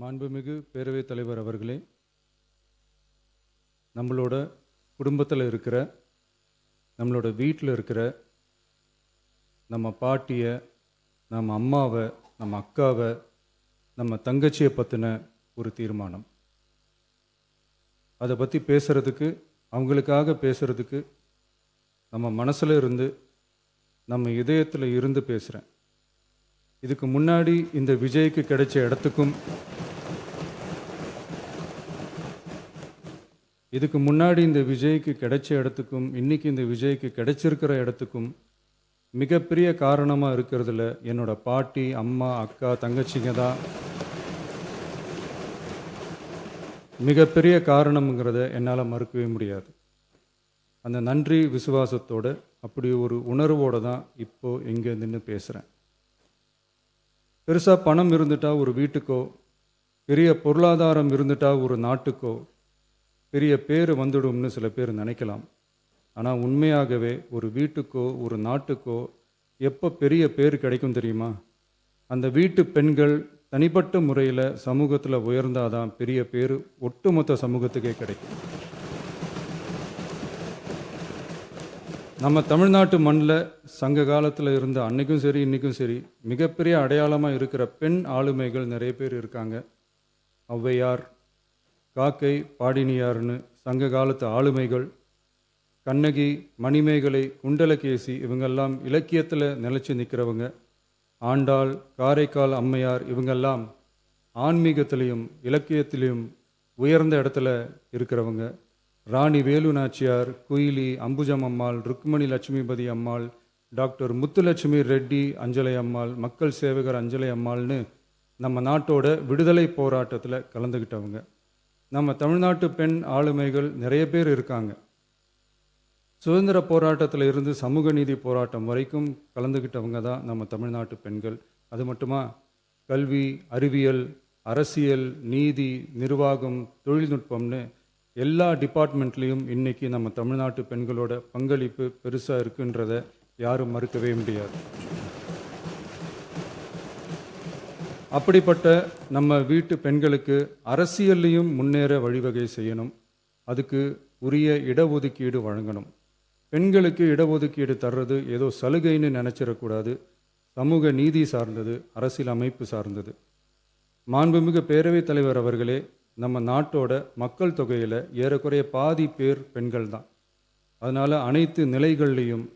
மாண்புமிகு பேரவைத் தலைவர் அவர்களே, நம்மளோட குடும்பத்தில் இருக்கிற, நம்மளோட வீட்டில் இருக்கிற நம்ம பாட்டியை, நம்ம அம்மாவை, நம்ம அக்காவை, நம்ம தங்கச்சியை பற்றின ஒரு தீர்மானம். அதை பற்றி பேசுகிறதுக்கு, அவங்களுக்காக பேசுகிறதுக்கு நம்ம மனசில் இருந்து, நம்ம இதயத்தில் இருந்து பேசுகிறேன். இதுக்கு முன்னாடி இந்த விஜய்க்கு கிடைச்ச இடத்துக்கும் இன்னைக்கு இந்த விஜய்க்கு கிடைச்சிருக்கிற இடத்துக்கும் மிகப்பெரிய காரணமாக இருக்கிறதுல என்னோட பாட்டி, அம்மா, அக்கா, தங்கச்சிங்க தான் மிகப்பெரிய காரணம்ங்கிறத என்னால் மறுக்கவே முடியாது. அந்த நன்றி விசுவாசத்தோட, அப்படி ஒரு உணர்வோடு தான் இப்போது இங்கே நின்று பேசுகிறேன். பெருசாக பணம் இருந்துட்டா ஒரு வீட்டுக்கோ, பெரிய பொருளாதாரம் இருந்துட்டா ஒரு நாட்டுக்கோ பெரிய பேர் வந்துடும்னு சில பேர் நினைக்கலாம். ஆனால் உண்மையாகவே ஒரு வீட்டுக்கோ ஒரு நாட்டுக்கோ எப்போ பெரிய பேர் கிடைக்கும் தெரியுமா? அந்த வீட்டு பெண்கள் தனிப்பட்ட முறையில் சமூகத்தில் உயர்ந்தாதான் பெரிய பேர் ஒட்டுமொத்த சமூகத்துக்கே கிடைக்கும். நம்ம தமிழ்நாட்டு மண்ணில் சங்க காலத்தில் இருந்த அன்னைக்கும் சரி இன்றைக்கும் சரி மிகப்பெரிய அடையாளமாக இருக்கிற பெண் ஆளுமைகள் நிறைய பேர் இருக்காங்க. ஔவையார், காக்கை, பாடினியார்னு சங்க காலத்து ஆளுமைகள், கண்ணகி, மணிமேகலை, குண்டலகேசி, இவங்கெல்லாம் இலக்கியத்தில் நிலைச்சி நிற்கிறவங்க. ஆண்டாள், காரைக்கால் அம்மையார், இவங்கெல்லாம் ஆன்மீகத்திலையும் இலக்கியத்திலையும் உயர்ந்த இடத்துல இருக்கிறவங்க. ராணி வேலு நாச்சியார், குயிலி, அம்புஜம் அம்மாள், ருக்மணி லட்சுமிபதி அம்மாள், டாக்டர் முத்துலட்சுமி ரெட்டி அஞ்சலை அம்மாள், மக்கள் சேவகர் அஞ்சலை அம்மாள்னு நம்ம நாட்டோட விடுதலை போராட்டத்தில் கலந்துக்கிட்டவங்க. நம்ம தமிழ்நாட்டு பெண் ஆளுமைகள் நிறைய பேர் இருக்காங்க. சுதந்திர போராட்டத்தில் இருந்து சமூக நீதி போராட்டம் வரைக்கும் கலந்துக்கிட்டவங்க தான் நம்ம தமிழ்நாட்டு பெண்கள். அது மட்டுமா, கல்வி, அறிவியல், அரசியல், நீதி, நிர்வாகம், தொழில்நுட்பம்னு எல்லா டிபார்ட்மெண்ட்லேயும் இன்றைக்கி நம்ம தமிழ்நாட்டு பெண்களோட பங்களிப்பு பெருசாக இருக்குன்றத யாரும் மறுக்கவே முடியாது. அப்படிப்பட்ட நம்ம வீட்டு பெண்களுக்கு அரசியல்லையும் முன்னேற வழிவகை செய்யணும். அதுக்கு உரிய இடஒதுக்கீடு வழங்கணும். பெண்களுக்கு இடஒதுக்கீடு தர்றது ஏதோ சலுகைன்னு நினச்சிடக்கூடாது. சமூக நீதி சார்ந்தது, அரசியல் அமைப்பு சார்ந்தது. மாண்புமிகு பேரவைத் தலைவர் அவர்களே, நம்ம நாட்டோட மக்கள் தொகையில் ஏறக்குறைய பாதி பேர் பெண்கள் தான். அதனால் அனைத்து நிலைகள்லேயும்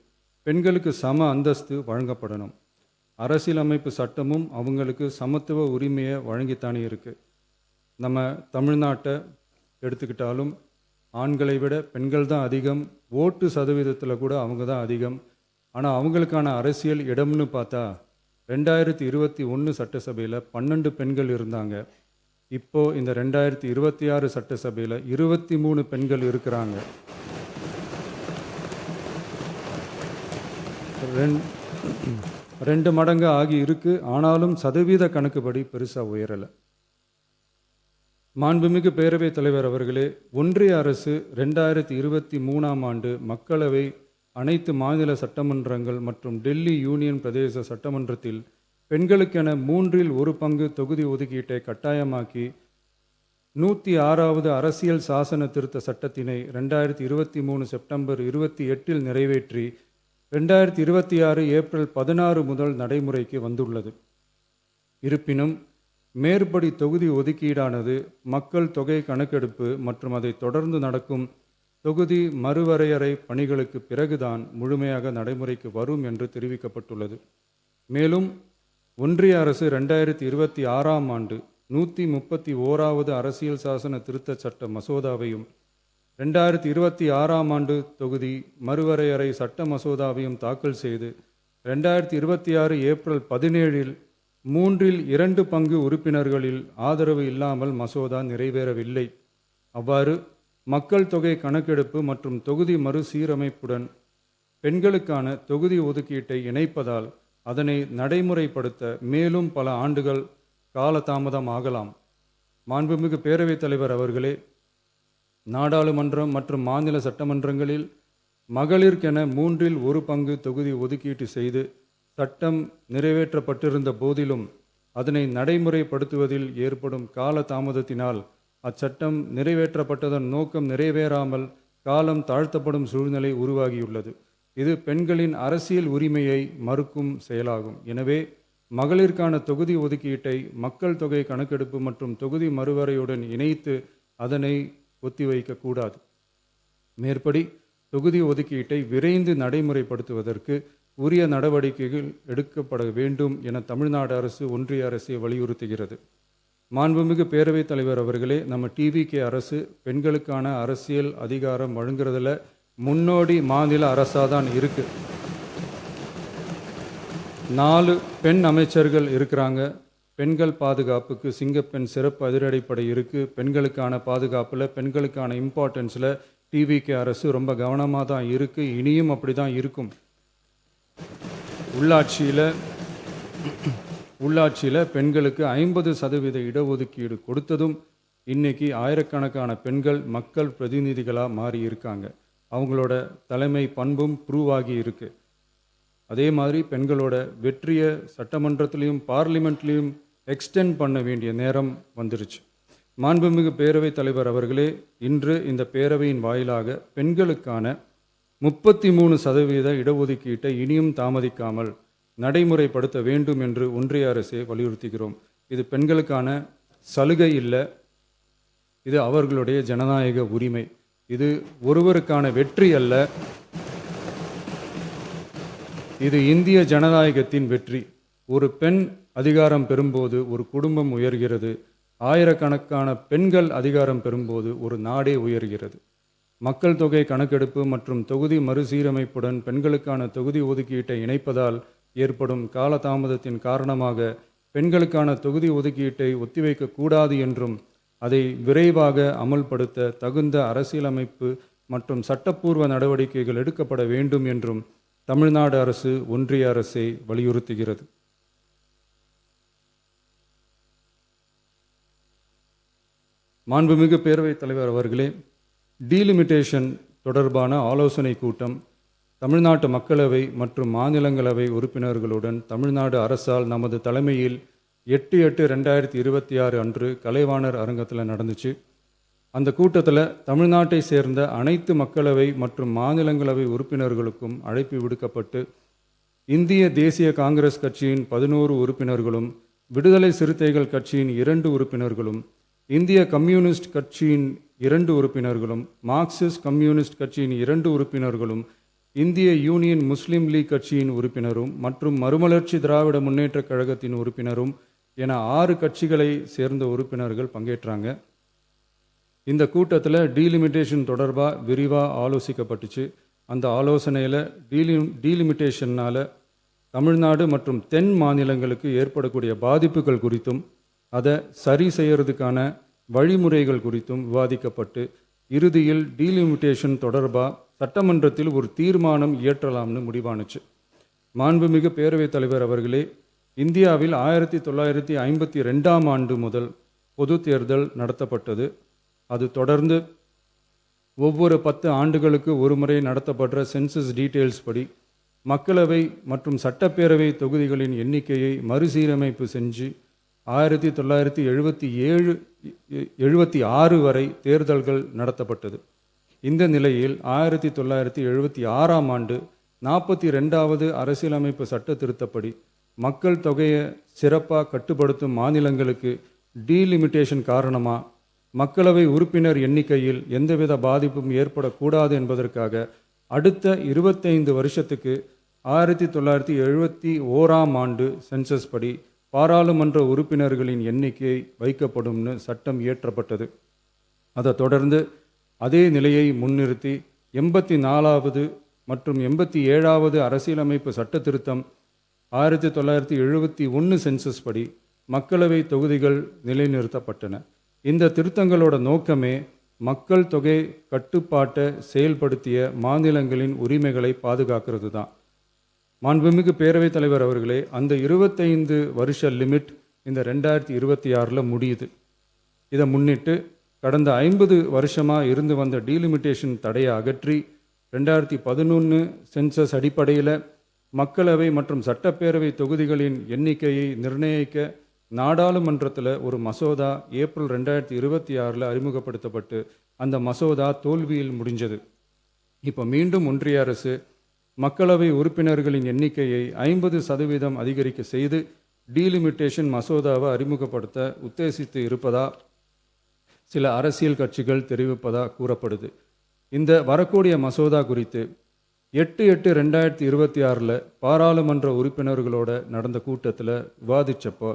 பெண்களுக்கு சம அந்தஸ்து வழங்கப்படணும். அரசியலமைப்பு சட்டமும் அவங்களுக்கு சமத்துவ உரிமையை வழங்கித்தானே இருக்குது. நம்ம தமிழ்நாட்டை எடுத்துக்கிட்டாலும் ஆண்களை விட பெண்கள் தான் அதிகம். ஓட்டு சதவீதத்தில் கூட அவங்க தான் அதிகம். ஆனால் அவங்களுக்கான அரசியல் இடம்னு பார்த்தா 2021 சட்டசபையில் 12 பெண்கள் இருந்தாங்க. இப்போது இந்த 2026 சட்டசபையில் 23 பெண்கள் இருக்கிறாங்க. ரெண்டு மடங்கு ஆகி இருக்கு. ஆனாலும் சதவீத கணக்குப்படி பெருசாக உயரலை. மாண்புமிகு பேரவைத் தலைவர் அவர்களே, ஒன்றிய அரசு 2023ஆம் ஆண்டு மக்களவை, அனைத்து மாநில சட்டமன்றங்கள் மற்றும் டெல்லி யூனியன் பிரதேச சட்டமன்றத்தில் பெண்களுக்கென 1/3 பங்கு தொகுதி ஒதுக்கீட்டை கட்டாயமாக்கி 106வது அரசியல் சாசன திருத்த சட்டத்தினை 2023 செப்டம்பர் 28 நிறைவேற்றி 2026 ஏப்ரல் 16 முதல் நடைமுறைக்கு வந்துள்ளது. இருப்பினும் மேற்படி தொகுதி ஒதுக்கீடானது மக்கள் தொகை கணக்கெடுப்பு மற்றும் அதை தொடர்ந்து நடக்கும் தொகுதி மறுவரையறை பணிகளுக்கு பிறகுதான் முழுமையாக நடைமுறைக்கு வரும் என்று தெரிவிக்கப்பட்டுள்ளது. மேலும் ஒன்றிய அரசு 2026ஆம் ஆண்டு 131வது அரசியல் சாசன திருத்த சட்ட மசோதாவையும் 2026ஆம் ஆண்டு தொகுதி மறுவரையறை சட்ட மசோதாவையும் தாக்கல் செய்து 2026 ஏப்ரல் 17 2/3 பங்கு உறுப்பினர்களில் ஆதரவு இல்லாமல் மசோதா நிறைவேறவில்லை. அவ்வாறு மக்கள் தொகை கணக்கெடுப்பு மற்றும் தொகுதி மறுசீரமைப்புடன் பெண்களுக்கான தொகுதி ஒதுக்கீட்டை இணைப்பதால் அதனை நடைமுறைப்படுத்த மேலும் பல ஆண்டுகள் காலதாமதம் ஆகலாம். மாண்புமிகு பேரவைத் தலைவர் அவர்களே, நாடாளுமன்றம் மற்றும் மாநில சட்டமன்றங்களில் மகளிருக்கென 1/3 பங்கு தொகுதி ஒதுக்கீட்டு செய்து சட்டம் நிறைவேற்றப்பட்டிருந்த போதிலும் அதனை நடைமுறைப்படுத்துவதில் ஏற்படும் கால தாமதத்தினால் அச்சட்டம் நிறைவேற்றப்பட்டதன் நோக்கம் நிறைவேறாமல் காலம் தாழ்த்தப்படும் சூழ்நிலை உருவாகியுள்ளது. இது பெண்களின் அரசியல் உரிமையை மறுக்கும் செயலாகும். எனவே மகளிருக்கான தொகுதி ஒதுக்கீட்டை மக்கள் தொகை கணக்கெடுப்பு மற்றும் தொகுதி மறுவரையுடன் இணைத்து அதனை ஒத்திவைக்கக்கூடாது. மேற்படி தொகுதி ஒதுக்கீட்டை விரைந்து நடைமுறைப்படுத்துவதற்கு உரிய நடவடிக்கைகள் எடுக்கப்பட வேண்டும் என தமிழ்நாடு அரசு ஒன்றிய அரசை வலியுறுத்துகிறது. மாண்புமிகு பேரவைத் தலைவர் அவர்களே, நம்ம டிவிகே அரசு பெண்களுக்கான அரசியல் அதிகாரம் வழங்குறதுல முன்னோடி மாநில அரசாக தான் இருக்கு. 4 பெண் அமைச்சர்கள் இருக்கிறாங்க. பெண்கள் பாதுகாப்புக்கு சிங்கப்பெண் சிறப்பு அதிரடிப்படை இருக்குது. பெண்களுக்கான பாதுகாப்பில், பெண்களுக்கான இம்பார்ட்டன்ஸில் டிவிகே அரசு ரொம்ப கவனமாக தான் இருக்குது. இனியும் அப்படி தான் இருக்கும். உள்ளாட்சியில் பெண்களுக்கு 50% இடஒதுக்கீடு கொடுத்ததும் இன்னைக்கு ஆயிரக்கணக்கான பெண்கள் மக்கள் பிரதிநிதிகளாக மாறி இருக்காங்க. அவங்களோட தலைமை பண்பும் ப்ரூவ் ஆகி இருக்கு. அதே மாதிரி பெண்களோட வெற்றியை சட்டமன்றத்திலையும் பார்லிமெண்ட்லேயும் எக்ஸ்டெண்ட் பண்ண வேண்டிய நேரம் வந்துருச்சு. மாண்புமிகு பேரவைத் தலைவர் அவர்களே, இன்று இந்த பேரவையின் வாயிலாக பெண்களுக்கான 33% இடஒதுக்கீட்டை இனியும் தாமதிக்காமல் நடைமுறைப்படுத்த வேண்டும் என்று ஒன்றிய அரசை வலியுறுத்துகிறோம். இது பெண்களுக்கான சலுகை இல்லை, இது அவர்களுடைய ஜனநாயக உரிமை. இது ஒருவருக்கான வெற்றி அல்ல, இது இந்திய ஜனநாயகத்தின் வெற்றி. ஒரு பெண் அதிகாரம் பெறும்போது ஒரு குடும்பம் உயர்கிறது. ஆயிரக்கணக்கான பெண்கள் அதிகாரம் பெறும்போது ஒரு நாடே உயர்கிறது. மக்கள் தொகை கணக்கெடுப்பு மற்றும் தொகுதி மறுசீரமைப்புடன் பெண்களுக்கான தொகுதி ஒதுக்கீட்டை இணைப்பதால் ஏற்படும் காலதாமதத்தின் காரணமாக பெண்களுக்கான தொகுதி ஒதுக்கீட்டை ஒத்திவைக்கக்கூடாது என்றும் அதை விரைவாக அமல்படுத்த தகுந்த அரசியலமைப்பு மற்றும் சட்டப்பூர்வ நடவடிக்கைகள் எடுக்கப்பட வேண்டும் என்றும் தமிழ்நாடு அரசு ஒன்றிய அரசை வலியுறுத்துகிறது. மாண்புமிகு பேரவைத் தலைவர் அவர்களே, டீலிமிட்டேஷன் தொடர்பான ஆலோசனை கூட்டம் தமிழ்நாட்டு மக்களவை மற்றும் மாநிலங்களவை உறுப்பினர்களுடன் தமிழ்நாடு அரசால் நமது தலைமையில் 8/8/2026 அன்று கலைவாணர் அரங்கத்தில் நடந்துச்சு. அந்த கூட்டத்தில் தமிழ்நாட்டை சேர்ந்த அனைத்து மக்களவை மற்றும் மாநிலங்களவை உறுப்பினர்களுக்கும் அழைப்பு விடுக்கப்பட்டு இந்திய தேசிய காங்கிரஸ் கட்சியின் 11 உறுப்பினர்களும், விடுதலை சிறுத்தைகள் கட்சியின் 2 உறுப்பினர்களும், இந்திய கம்யூனிஸ்ட் கட்சியின் 2 உறுப்பினர்களும், மார்க்சிஸ்ட் கம்யூனிஸ்ட் கட்சியின் 2 உறுப்பினர்களும், இந்திய யூனியன் முஸ்லீம் லீக் கட்சியின் உறுப்பினரும் மற்றும் மறுமலர்ச்சி திராவிட முன்னேற்றக் கழகத்தின் உறுப்பினரும் என 6 கட்சிகளை சேர்ந்த உறுப்பினர்கள் பங்கேற்றாங்க. இந்த கூட்டத்தில் டீலிமிட்டேஷன் தொடர்பாக விரிவாக ஆலோசிக்கப்பட்டுச்சு. அந்த ஆலோசனையில் டீலிமிட்டேஷனால் தமிழ்நாடு மற்றும் தென் மாநிலங்களுக்கு ஏற்படக்கூடிய பாதிப்புகள் குறித்தும் அதை சரி செய்யறதுக்கான வழிமுறைகள் குறித்தும் விவாதிக்கப்பட்டு இறுதியில் டீலிமிட்டேஷன் தொடர்பாக சட்டமன்றத்தில் ஒரு தீர்மானம் இயற்றலாம்னு முடிவானுச்சு. மாண்புமிகு பேரவைத் தலைவர் அவர்களே, இந்தியாவில் 1952ஆம் ஆண்டு முதல் பொது தேர்தல் நடத்தப்பட்டது. அது தொடர்ந்து ஒவ்வொரு 10 ஆண்டுகளுக்கு ஒரு முறை நடத்தப்படுற சென்சஸ் டீட்டெயில்ஸ் படி மக்களவை மற்றும் சட்டப்பேரவை தொகுதிகளின் எண்ணிக்கையை மறுசீரமைப்பு செஞ்சு 1976 வரை தேர்தல்கள் நடத்தப்பட்டது. இந்த நிலையில் 1976ஆம் ஆண்டு 42வது அரசியலமைப்பு சட்ட திருத்தப்படி மக்கள் தொகையை சிறப்பாக கட்டுப்படுத்தும் மாநிலங்களுக்கு டீலிமிட்டேஷன் காரணமாக மக்களவை உறுப்பினர் எண்ணிக்கையில் எந்தவித பாதிப்பும் ஏற்படக்கூடாது என்பதற்காக அடுத்த 25 வருஷத்துக்கு 1971ஆம் ஆண்டு சென்சஸ் படி பாராளுமன்ற உறுப்பினர்களின் எண்ணிக்கை வைக்கப்படும்னு சட்டம் இயற்றப்பட்டது. அதை தொடர்ந்து அதே நிலையை முன்னிறுத்தி 84வது மற்றும் 87வது அரசியலமைப்பு சட்ட திருத்தம் 1971 சென்சஸ் படி மக்களவை தொகுதிகள் நிலைநிறுத்தப்பட்டன. இந்த திருத்தங்களோட நோக்கமே மக்கள் தொகை கட்டுப்பாட்டை செயல்படுத்திய மாநிலங்களின் உரிமைகளை பாதுகாக்கிறது தான். மாண்புமிகு பேரவைத் தலைவர் அவர்களே, அந்த 25 வருஷ லிமிட் இந்த 2026 முடியுது. இதை முன்னிட்டு கடந்த 50 வருஷமாக இருந்து வந்த டீலிமிட்டேஷன் தடையை அகற்றி 2011 சென்சஸ் அடிப்படையில் மக்களவை மற்றும் சட்டப்பேரவை தொகுதிகளின் எண்ணிக்கையை நிர்ணயிக்க நாடாளுமன்றத்தில் ஒரு மசோதா ஏப்ரல் 2026 அறிமுகப்படுத்தப்பட்டு அந்த மசோதா தோல்வியில் முடிஞ்சது. இப்போ மீண்டும் ஒன்றிய அரசு மக்களவை உறுப்பினர்களின் எண்ணிக்கையை 50% அதிகரிக்க செய்து டீலிமிட்டேஷன் மசோதாவை அறிமுகப்படுத்த உத்தேசித்து இருப்பதா சில அரசியல் கட்சிகள் தெரிவிப்பதா கூறப்படுது. இந்த வரக்கூடிய மசோதா குறித்து 8/8/2026 பாராளுமன்ற உறுப்பினர்களோட நடந்த கூட்டத்தில் விவாதிச்சப்போ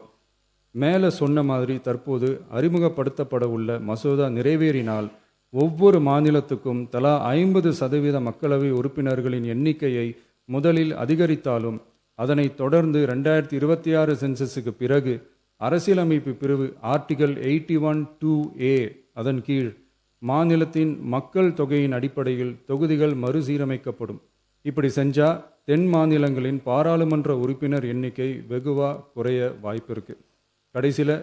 மேலே சொன்ன மாதிரி தற்போது அறிமுகப்படுத்தப்பட உள்ள மசோதா நிறைவேறினால் ஒவ்வொரு மாநிலத்துக்கும் தலா 50% மக்களவை உறுப்பினர்களின் எண்ணிக்கையை முதலில் அதிகரித்தாலும் அதனைத் தொடர்ந்து 2026 சென்சஸுக்கு பிறகு அரசியலமைப்பு பிரிவு ஆர்டிகல் 81(2)A அதன் கீழ் மாநிலத்தின் மக்கள் தொகையின் அடிப்படையில் தொகுதிகள் மறுசீரமைக்கப்படும். இப்படி செஞ்சா தென் மாநிலங்களின் பாராளுமன்ற உறுப்பினர் எண்ணிக்கை வெகுவா குறைய வாய்ப்பு இருக்கு. கடைசியில்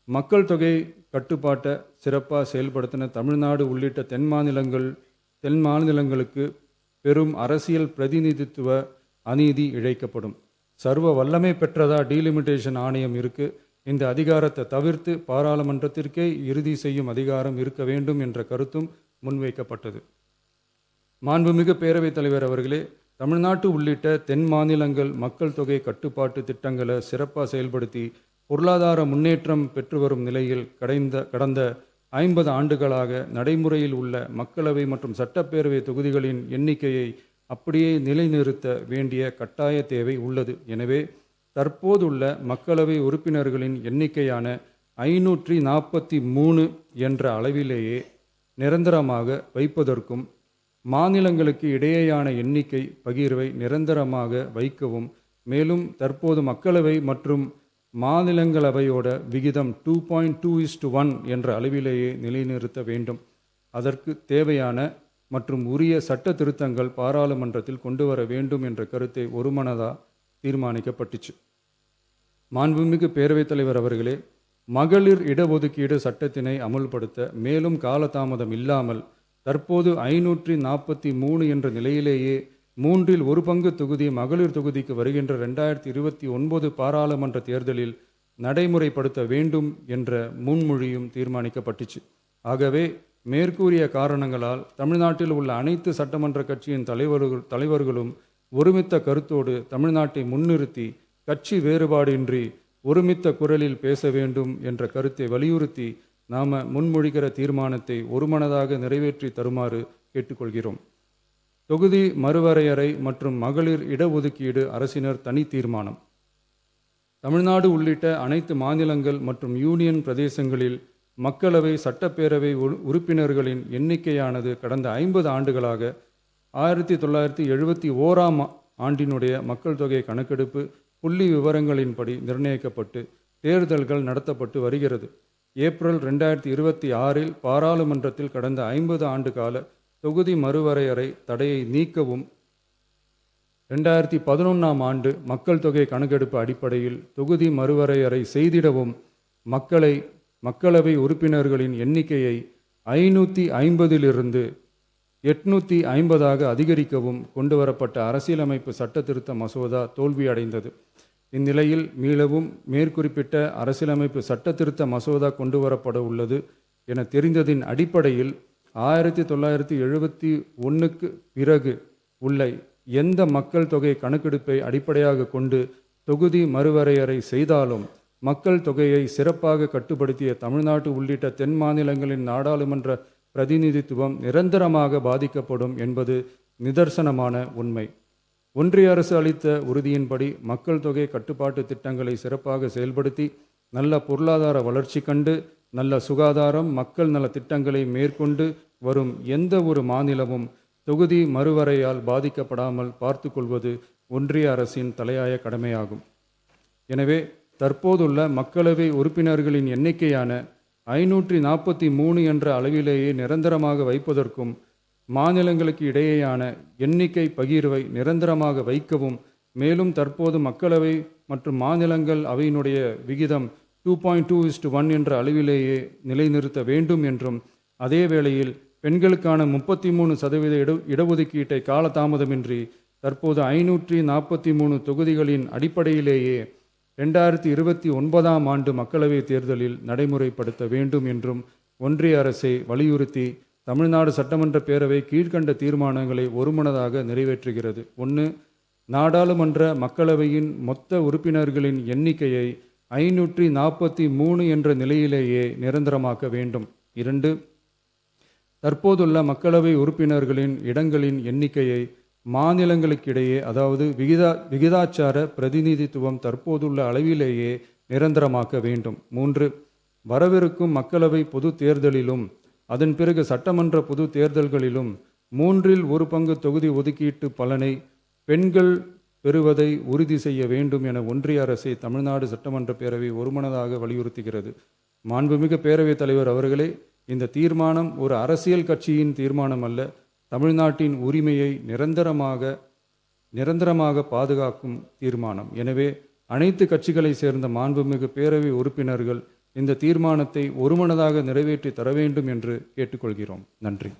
மக்கள் தொகை கட்டுப்பாட்டை சிறப்பாக செயல்படுத்தின தமிழ்நாடு உள்ளிட்ட தென் மாநிலங்களுக்கு பெரும் அரசியல் பிரதிநிதித்துவ அநீதி இழைக்கப்படும். சர்வ வல்லமை பெற்றதா டீலிமிட்டேஷன் ஆணையம் இருக்கு. இந்த அதிகாரத்தை தவிர்த்து பாராளுமன்றத்திற்கே இறுதி செய்யும் அதிகாரம் இருக்க வேண்டும் என்ற கருத்தும் முன்வைக்கப்பட்டது. மாண்புமிகு பேரவைத் தலைவர் அவர்களே, தமிழ்நாட்டு உள்ளிட்ட தென் மாநிலங்கள் மக்கள் தொகை கட்டுப்பாட்டு திட்டங்களை சிறப்பாக செயல்படுத்தி பொருளாதார முன்னேற்றம் பெற்று வரும் நிலையில் கடந்த 50 ஆண்டுகளாக நடைமுறையில் உள்ள மக்களவை மற்றும் சட்டப்பேரவை தொகுதிகளின் எண்ணிக்கையை அப்படியே நிலைநிறுத்த வேண்டிய கட்டாய தேவை உள்ளது. எனவே தற்போதுள்ள மக்களவை உறுப்பினர்களின் எண்ணிக்கையான 543 என்ற அளவிலேயே நிரந்தரமாக வைப்பதற்கும் மாநிலங்களுக்கு இடையேயான எண்ணிக்கை பகிர்வை நிரந்தரமாக வைக்கவும், மேலும் தற்போது மக்களவை மற்றும் மாநிலங்களவையோட விகிதம் 2.2:1 என்ற அளவிலேயே நிலைநிறுத்த வேண்டும். அதற்கு தேவையான மற்றும் உரிய சட்ட திருத்தங்கள் பாராளுமன்றத்தில் கொண்டு வர வேண்டும் என்ற கருத்தை ஒருமனதாக தீர்மானிக்கப்பட்டுச்சு. மாண்புமிகு பேரவைத் தலைவர் அவர்களே, மகளிர் இடஒதுக்கீடு சட்டத்தினை அமுல்படுத்த மேலும் காலதாமதம் இல்லாமல் தற்போது 543 என்ற நிலையிலேயே 1/3 தொகுதி மகளிர் தொகுதிக்கு வருகின்ற 2029 பாராளுமன்ற தேர்தலில் நடைமுறைப்படுத்த வேண்டும் என்ற முன்மொழியும் தீர்மானிக்கப்பட்டுச்சு. ஆகவே மேற்கூறிய காரணங்களால் தமிழ்நாட்டில் உள்ள அனைத்து சட்டமன்ற கட்சியின் தலைவர்களும் ஒருமித்த கருத்தோடு தமிழ்நாட்டை முன்னிறுத்தி கட்சி வேறுபாடின்றி ஒருமித்த குரலில் பேச வேண்டும் என்ற கருத்தை வலியுறுத்தி நாம முன்மொழிகிற தீர்மானத்தை ஒருமனதாக நிறைவேற்றி தருமாறு கேட்டுக்கொள்கிறோம். தொகுதி மறுவரையறை மற்றும் மகளிர் இடஒதுக்கீடு அரசினர் தனி தீர்மானம். தமிழ்நாடு உள்ளிட்ட அனைத்து மாநிலங்கள் மற்றும் யூனியன் பிரதேசங்களில் மக்களவை சட்டப்பேரவை உறுப்பினர்களின் எண்ணிக்கையானது கடந்த 50 ஆண்டுகளாக 1971ஆம் ஆண்டினுடைய மக்கள் தொகை கணக்கெடுப்பு புள்ளி விவரங்களின்படி நிர்ணயிக்கப்பட்டு தேர்தல்கள் நடத்தப்பட்டு வருகிறது. ஏப்ரல் 2026 பாராளுமன்றத்தில் கடந்த 50 ஆண்டு கால தொகுதி மறுவரையறை தடையை நீக்கவும் 2011ஆம் ஆண்டு மக்கள் தொகை கணக்கெடுப்பு அடிப்படையில் தொகுதி மறுவரையறை செய்திடவும் மக்களவை உறுப்பினர்களின் எண்ணிக்கையை 550 850 அதிகரிக்கவும் கொண்டுவரப்பட்ட அரசியலமைப்பு சட்ட திருத்த மசோதா தோல்வியடைந்தது. இந்நிலையில் மீளவும் மேற்குறிப்பிட்ட அரசியலமைப்பு சட்ட திருத்த மசோதா கொண்டுவரப்பட உள்ளது என தெரிந்ததின் அடிப்படையில் 1971க்கு பிறகு உள்ள எந்த மக்கள் தொகை கணக்கெடுப்பை அடிப்படையாக கொண்டு தொகுதி மறுவரையறை செய்தாலும் மக்கள் தொகையை சிறப்பாக கட்டுப்படுத்திய தமிழ்நாடு உள்ளிட்ட தென் மாநிலங்களின் நாடாளுமன்ற பிரதிநிதித்துவம் நிரந்தரமாக பாதிக்கப்படும் என்பது நிதர்சனமான உண்மை. ஒன்றிய அரசு அளித்த உறுதியின்படி மக்கள் தொகை கட்டுப்பாட்டு திட்டங்களை சிறப்பாக செயல்படுத்தி நல்ல பொருளாதார வளர்ச்சி கண்டு நல்ல சுகாதாரம் மக்கள் நல திட்டங்களை மேற்கொண்டு வரும் எந்த ஒரு மாநிலமும் தொகுதி மறுவரையால் பாதிக்கப்படாமல் பார்த்து கொள்வது ஒன்றிய அரசின் தலையாய கடமையாகும். எனவே தற்போதுள்ள மக்களவை உறுப்பினர்களின் எண்ணிக்கையான 543 என்ற அளவிலேயே நிரந்தரமாக வைப்பதற்கும் மாநிலங்களுக்கு இடையேயான எண்ணிக்கை பகிர்வை நிரந்தரமாக வைக்கவும், மேலும் தற்போது மக்களவை மற்றும் மாநிலங்கள் அவையினுடைய விகிதம் 2.2:1 என்ற அளவிலேயே நிலைநிறுத்த வேண்டும் என்றும், அதே வேளையில் பெண்களுக்கான 33% இடஒதுக்கீட்டை காலதாமதமின்றி தற்போது 543 தொகுதிகளின் அடிப்படையிலேயே 2029ஆம் ஆண்டு மக்களவைத் தேர்தலில் நடைமுறைப்படுத்த வேண்டும் என்றும் ஒன்றிய அரசை வலியுறுத்தி தமிழ்நாடு சட்டமன்ற பேரவை கீழ்க்கண்ட தீர்மானங்களை ஒருமனதாக நிறைவேற்றுகிறது. 1. நாடாளுமன்ற மக்களவையின் மொத்த உறுப்பினர்களின் எண்ணிக்கையை 543 என்ற நிலையிலேயே நிரந்தரமாக்க வேண்டும். 2. தற்போதுள்ள மக்களவை உறுப்பினர்களின் இடங்களின் எண்ணிக்கையை மாநிலங்களுக்கிடையே, அதாவது விகிதாச்சார பிரதிநிதித்துவம் தற்போதுள்ள அளவிலேயே நிரந்தரமாக்க வேண்டும். 3. வரவிருக்கும் மக்களவை பொது தேர்தலிலும் அதன் பிறகு சட்டமன்ற பொது தேர்தல்களிலும் 1/3 தொகுதி ஒதுக்கீட்டு பலனை பெண்கள் பெறுவதை உறுதி செய்ய வேண்டும் என ஒன்றிய அரசை தமிழ்நாடு சட்டமன்ற பேரவை ஒருமனதாக வலியுறுத்துகிறது. மாண்புமிகு பேரவைத் தலைவர் அவர்களே, இந்த தீர்மானம் ஒரு அரசியல் கட்சியின் தீர்மானம் அல்ல, தமிழ்நாட்டின் உரிமையை நிரந்தரமாக பாதுகாக்கும் தீர்மானம். எனவே அனைத்து கட்சிகளை சேர்ந்த மாண்புமிகு பேரவை உறுப்பினர்கள் இந்த தீர்மானத்தை ஒருமனதாக நிறைவேற்றி தர வேண்டும் என்று கேட்டுக்கொள்கிறோம். நன்றி.